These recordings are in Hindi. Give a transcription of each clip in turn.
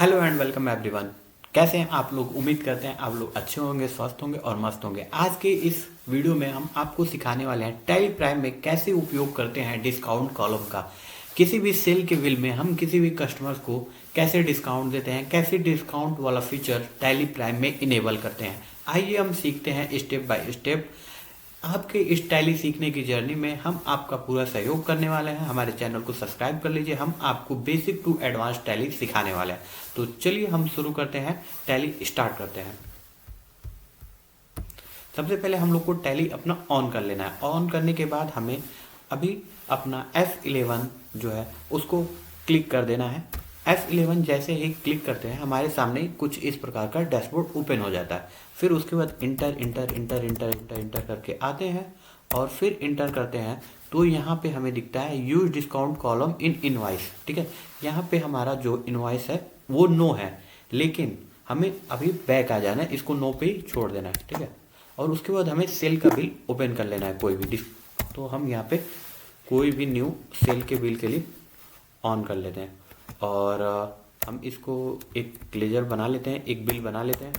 Hello and welcome everyone. कैसे हैं आप लोग? उम्मीद करते हैं आप लोग अच्छे होंगे, स्वस्थ होंगे और मस्त होंगे। आज के इस वीडियो में हम आपको सिखाने वाले हैं टैली प्राइम में कैसे उपयोग करते हैं डिस्काउंट कॉलम का। किसी भी सेल के बिल में हम किसी भी कस्टमर्स को कैसे डिस्काउंट देते हैं, कैसे डिस्काउंट वाला फीचर टैली प्राइम में इनेबल करते हैं। आइए हम सीखते हैं स्टेप बाय स्टेप। आपके इस टैली सीखने की जर्नी में हम आपका पूरा सहयोग करने वाले हैं। हमारे चैनल को सब्सक्राइब कर लीजिए, हम आपको बेसिक टू एडवांस टैली सिखाने वाले हैं। तो चलिए हम शुरू करते हैं, टैली स्टार्ट करते हैं। सबसे पहले हम लोग को टैली अपना ऑन कर लेना है। ऑन करने के बाद हमें अभी अपना F11 जो है उसको क्लिक कर देना है। F11 जैसे ही क्लिक करते हैं हमारे सामने कुछ इस प्रकार का डैशबोर्ड ओपन हो जाता है। फिर उसके बाद inter inter inter inter inter inter करके आते हैं और फिर इंटर करते हैं तो यहाँ पे हमें दिखता है use discount column in invoice. ठीक है, यहाँ पे हमारा जो इनवाइस है वो नो है, लेकिन हमें अभी बैक आ जाना है, इसको नो पे ही छोड़ देना है। ठीक है, और उसके बाद हमें सेल का बिल ओपन कर लेना है कोई भी। तो हम यहाँ पे कोई भी न्यू सेल के बिल के लिए ऑन कर लेते हैं और हम इसको एक लेजर बना लेते हैं, एक बिल बना लेते हैं।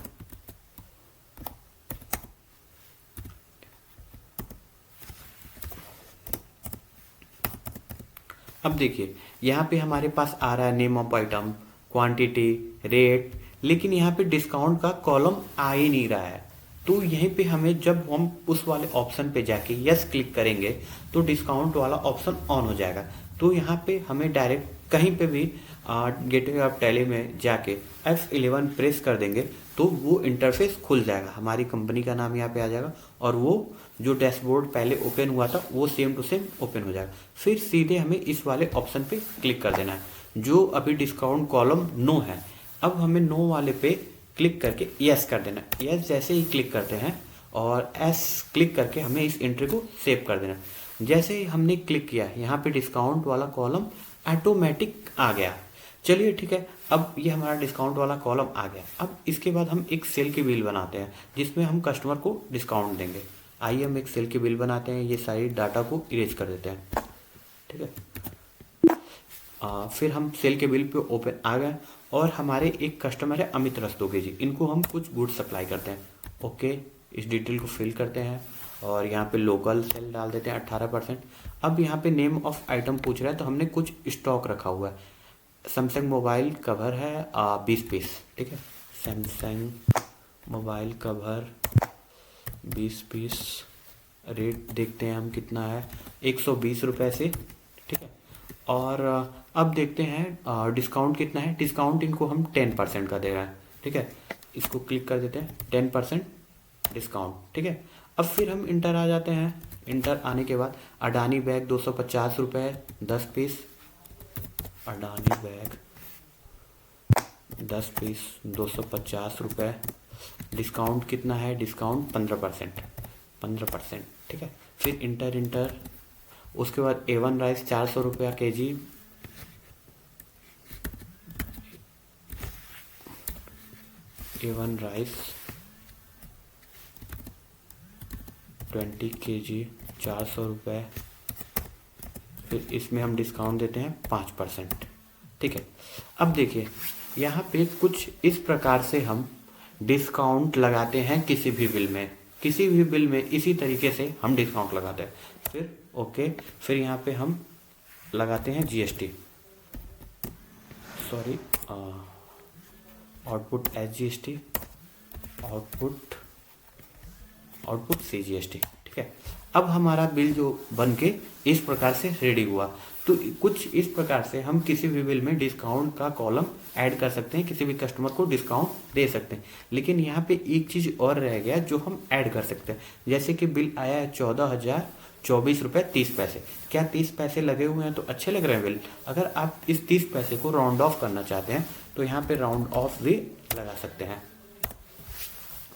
अब देखिए यहाँ पे हमारे पास आ रहा है name of item, quantity, rate, लेकिन यहाँ पे डिस्काउंट का कॉलम आ ही नहीं रहा है। तो यहीं पे हमें जब हम उस वाले ऑप्शन पे जाके यस क्लिक करेंगे तो डिस्काउंट वाला ऑप्शन ऑन हो जाएगा। तो यहाँ पे हमें डायरेक्ट कहीं पे भी गेटवे ऑफ टैली में जाके F11 प्रेस कर देंगे तो वो इंटरफेस खुल जाएगा, हमारी कंपनी का नाम यहाँ पे आ जाएगा और वो जो डैशबोर्ड पहले ओपन हुआ था वो सेम टू सेम ओपन हो जाएगा। फिर सीधे हमें इस वाले ऑप्शन पे क्लिक कर देना है जो अभी डिस्काउंट कॉलम नो है। अब हमें नो वाले पे क्लिक करके यस कर देना है। यस जैसे ही क्लिक करते हैं और एस क्लिक करके हमें इस एंट्री को सेव कर देना है। जैसे ही हमने क्लिक किया यहाँ पे डिस्काउंट वाला कॉलम ऑटोमेटिक आ गया। चलिए ठीक है, अब ये हमारा डिस्काउंट वाला कॉलम आ गया। अब इसके बाद हम एक सेल की बिल बनाते हैं जिसमें हम कस्टमर को डिस्काउंट देंगे। आइए हम एक सेल की बिल बनाते हैं, ये सारी डाटा को इरेज कर देते हैं। ठीक है, फिर हम सेल के बिल पे ओपन आ गए और हमारे एक कस्टमर है अमित रस्तोगी जी, इनको हम कुछ गुड सप्लाई करते हैं। ओके, इस डिटेल को फिल करते हैं और यहाँ पे लोकल सेल डाल देते हैं 18%। अब यहाँ पे नेम ऑफ आइटम पूछ रहा है तो हमने कुछ स्टॉक रखा हुआ है। सैमसंग मोबाइल कवर है 20 पीस। ठीक है, Samsung mobile cover 20 piece. Rate देखते हैं हम कितना है, 120 रुपये से। ठीक है, और अब देखते हैं डिस्काउंट कितना है। डिस्काउंट इनको हम 10% का दे रहे हैं। ठीक है, इसको क्लिक कर देते हैं, 10% डिस्काउंट। ठीक है, अब फिर हम इंटर आ जाते हैं। इंटर आने के बाद अडानी बैग 250 रुपये 10 पीस। अडानी बैग 10 पीस 250 रुपये। डिस्काउंट कितना है? डिस्काउंट 15%। 15%। ठीक है, फिर इंटर इंटर। उसके बाद A1 राइस 400 रुपया kg। A1 राइस 20 kg 400 रुपये। फिर इसमें हम डिस्काउंट देते हैं 5%। ठीक है, अब देखिए यहाँ पे कुछ इस प्रकार से हम डिस्काउंट लगाते हैं किसी भी बिल में। किसी भी बिल में इसी तरीके से हम डिस्काउंट लगाते हैं। फिर ओके, फिर यहाँ पे हम लगाते हैं GST, sorry output SGST, output CGST। ठीक है, अब हमारा बिल जो बन के इस प्रकार से रेडी हुआ। तो कुछ इस प्रकार से हम किसी भी बिल में डिस्काउंट का कॉलम ऐड कर सकते हैं, किसी भी कस्टमर को डिस्काउंट दे सकते हैं। लेकिन यहाँ पे एक चीज़ और रह गया जो हम ऐड कर सकते हैं। जैसे कि बिल आया है 14,024 रुपये 30 पैसे। क्या 30 पैसे लगे हुए हैं तो अच्छे लग रहे हैं बिल? अगर आप इस 30 पैसे को राउंड ऑफ करना चाहते हैं तो यहाँ पे राउंड ऑफ भी लगा सकते हैं।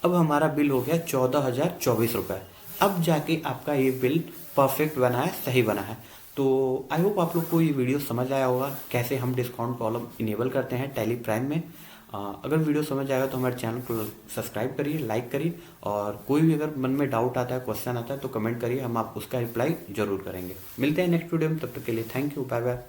अब हमारा बिल हो गया 14,024 रुपये। अब जाके आपका ये बिल परफेक्ट बना है, सही बना है। तो आई होप आप लोग को ये वीडियो समझ आया होगा कैसे हम डिस्काउंट कॉलम इनेबल करते हैं टैली प्राइम में। अगर वीडियो समझ आएगा तो हमारे चैनल को सब्सक्राइब करिए, लाइक करिए, और कोई भी अगर मन में डाउट आता है, क्वेश्चन आता है तो कमेंट करिए, हम आप उसका रिप्लाई जरूर करेंगे। मिलते हैं नेक्स्ट वीडियो में, तब तक के लिए थैंक यू, बाय बाय।